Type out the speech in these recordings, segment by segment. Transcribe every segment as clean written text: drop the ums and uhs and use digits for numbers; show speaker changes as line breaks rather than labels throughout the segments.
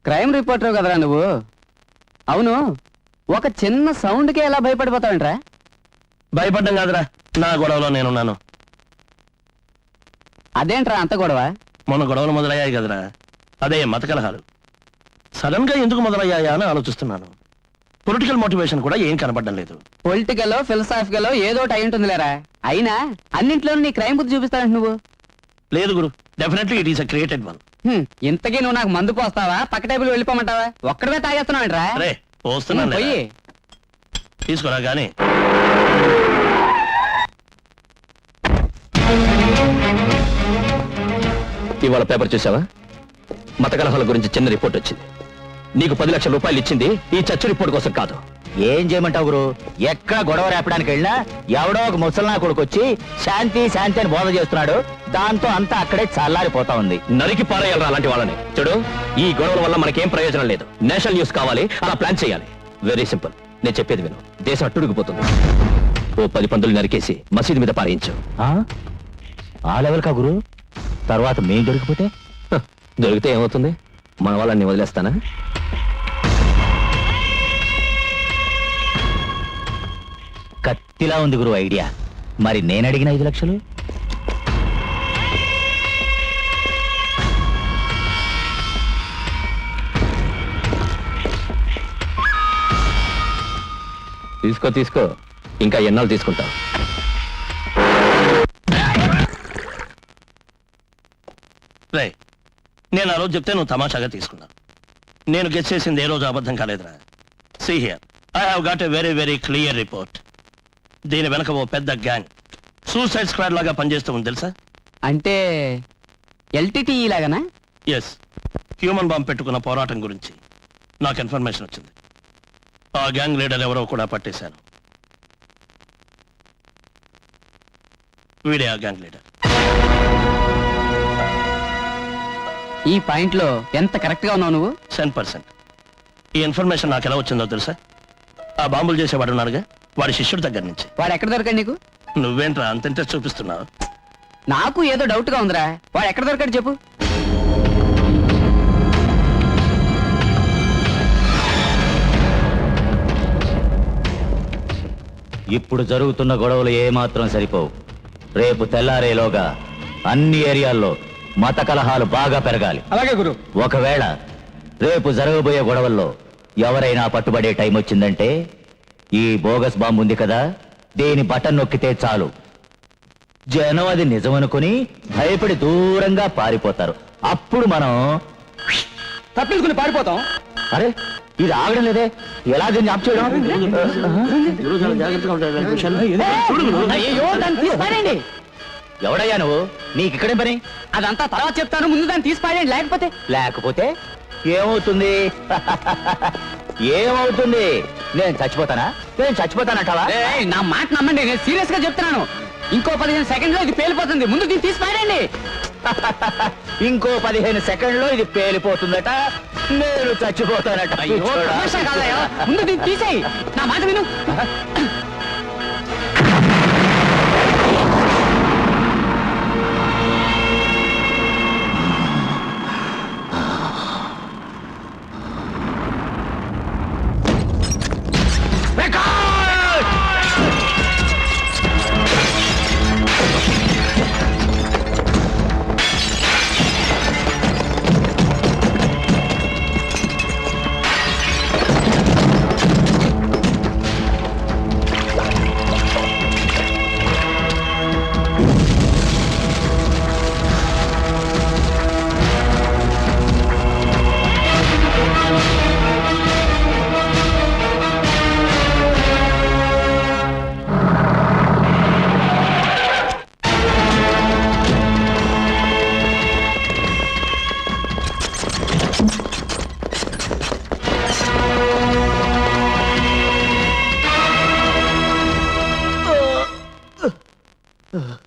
Crime reporter కదరా నువ్వు? అవును, ఒక చిన్న సౌండ్కే ఎలా భయపడిపోతావంట్రా?
భయపడ్డం కాదురా, నా గొడవలో నేనున్నాను.
అదేంట్రా అంత గొడవ?
మొన్న గొడవలు మొదలయ్యాయి కదరా, అదే మత కలహాలు. సడన్ గా ఎందుకు మొదలయ్యాయా అని ఆలోచిస్తున్నాను. పొలిటికల్ మోటివేషన్ కూడా ఏం కనపడడం లేదు.
పొలిటికల్ ఫిలసాఫికల్ ఏదో అయి ఉంటుందిలేరా. అయినా అన్నింట్లోనూ నీ క్రైమ్ బుద్ధి చూపిస్తానంట నువ్వు.
లేదు గురు, definitely it is a created one.
ఇంతకీ నువ్వు నాకు మందు పోస్తావా, పక్క టేబుల్ వెళ్ళిపోమంటావా? ఒక్కడమే తాగేస్తున్నావుంట్రా?
రే పోస్తున్నాను,
పోయి
తీసుకురా గానీ.
ఇవాళ పేపర్ చూసావా? మత కలహాల గురించి చిన్న రిపోర్ట్ వచ్చింది. నీకు 10 లక్షల రూపాయలు ఇచ్చింది ఈ చర్చ రిపోర్ట్ కోసం కాదు.
ఏం చేయమంటావు గురు? ఎక్కడ గొడవ రేపడానికి వెళ్ళినా ఎవడో ఒక ముసల్నా కొడుకొచ్చి శాంతి శాంతి అని బోధ చేస్తున్నాడు. దాంతో అంతా అక్కడే చల్లారిపోతా ఉంది.
నరికి పారేయాలరా అలాంటి వాళ్ళని. చూడు, ఈ గొడవల వల్ల మనకేం ప్రయోజనం లేదు. నేషనల్ న్యూస్ కావాలి, అలా ప్లాన్ చేయాలి. వెరీ సింపుల్, నేను చెప్పేది విను. దేశం అట్టుడిగిపోతుంది. ఓ 10 పందులు నరికేసి మసీదు మీద పారేయించు.
ఆ లెవెల్ కా గురు? తర్వాత మేం దొరికిపోతే?
దొరికితే ఏమవుతుంది? మన వాళ్ళని వదిలేస్తానా?
కత్తిలా ఉంది గురు ఐడియా. మరి నేను అడిగిన 5 లక్షలు?
తీసుకో తీసుకో, ఇంకా ఎన్నాళ్ళు తీసుకుంటావు?
రే, నేను ఆ రోజు చెప్తే నువ్వు తమాషాగా తీసుకున్నావు. నేను గెస్ చేసింది ఏ రోజు అబద్ధం కాలేదురా. See here, I have got a very very clear report. దీని వెనక ఓ పెద్ద గ్యాంగ్ సూసైడ్ స్క్వాడ్ లాగా పనిచేస్తూ ఉంది తెలుసా?
అంటే ఎల్టీటీ లాగానా?
ఎస్, హ్యూమన్ బాంబ్ పెట్టుకున్న పోరాటం గురించి నాకు ఇన్ఫర్మేషన్ వచ్చింది. ఆ గ్యాంగ్ లీడర్ ఎవరో కూడా పట్టేశాను. వీడే ఆ గ్యాంగ్ లీడర్.
ఈ పాయింట్ లో ఎంత కరెక్ట్ గా ఉన్నావు నువ్వు?
100%. ఈ ఇన్ఫర్మేషన్ నాకు ఎలా వచ్చిందో తెలుసా? ఆ బాంబులు చేసేవాడు ఉన్నాడుగా, వాడి శిష్యుడి దగ్గర నుంచి.
వాడు ఎక్కడ దొరకాడు నీకు?
నువ్వేంట్రా అంత ఇంట్రెస్ట్ చూపిస్తున్నావు?
నాకు ఏదో డౌట్ గా ఉందిరా. వాడు ఎక్కడ దొరకాడు చెప్పు.
ఇప్పుడు జరుగుతున్న గొడవలు ఏమాత్రం సరిపోవు. రేపు తెల్లారేలోగా అన్ని ఏరియాల్లో మత కలహాలు బాగా పెరగాలి.
అలాగే గురు.
ఒకవేళ రేపు జరగబోయే గొడవల్లో ఎవరైనా పట్టుబడే టైం వచ్చిందంటే ఈ బోగస్ బాంబు ఉంది కదా, దీని బటన్ నొక్కితే చాలు, జనం అది నిజమనుకుని భయపడి దూరంగా పారిపోతారు. అప్పుడు మనం
తప్పించుకుని పారిపోతాం.
అరే ఇది ఆగడం లేదే, ఎలా దీన్ని ఆప్ చేయడం?
అయ్యో, దాన్ని తీసి పారేయండి.
ఎవడయ్యా నువ్వు? నీకు ఇక్కడే పని?
అదంతా తర్వాత చెప్తాను, ముందు దాన్ని తీసి పారేయండి.
లేకపోతే ఏమవుతుంది? ఏమవుతుంది? నేను చచ్చిపోతానంటావా?
నా మాట నమ్మండి, నేను సీరియస్ గా చెప్తున్నాను. ఇంకో 15 సెకండ్లో ఇది పేలిపోతుంది. ముందు దీన్ని తీసి పారేయండి.
ఇంకో 15 సెకండ్లో ఇది పేలిపోతుందట, నేను చచ్చిపోతానట.
అయ్యో, తమాషా కాదయ్యా. ముందు దీన్ని తీసేయి, నా మాట విను.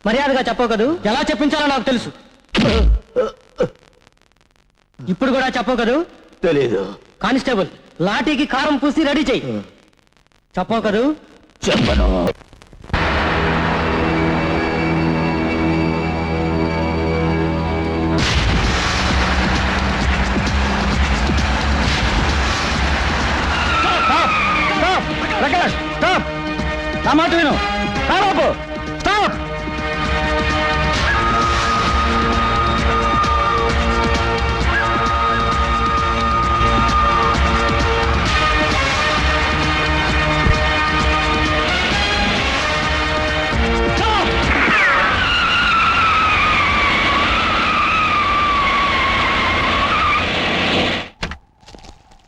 మర్యాదగా చెప్పవు కదూ? ఎలా చెప్పించాలో నాకు తెలుసు. ఇప్పుడు కూడా చెప్పవు కదూ?
తెలీదు.
కానిస్టేబుల్, లాఠీకి కారం పూసి రెడీ చెయ్యి. చెప్పవు కదూ?
చెప్పను.
మాట విను. స్టాప్.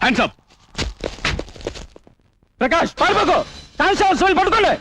Hands up. ప్రకాష్ పారిపోకు. కానిస్టేబుల్స్ వెళ్ళి పట్టుకోండి.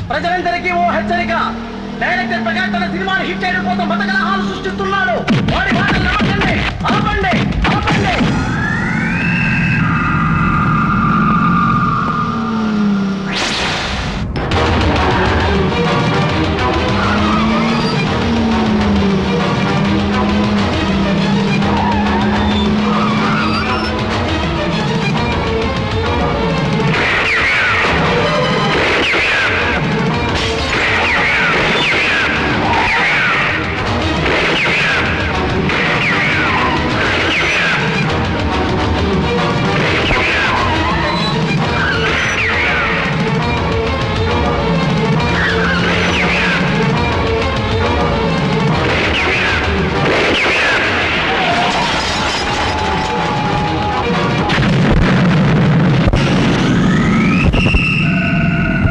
ప్రజలందరికీ ఓ హెచ్చరిక. డైరెక్టర్ ప్రకాష్ తన సినిమాని హిట్ చేయడం కోసం బతకలహాలు సృష్టిస్తున్నాడు.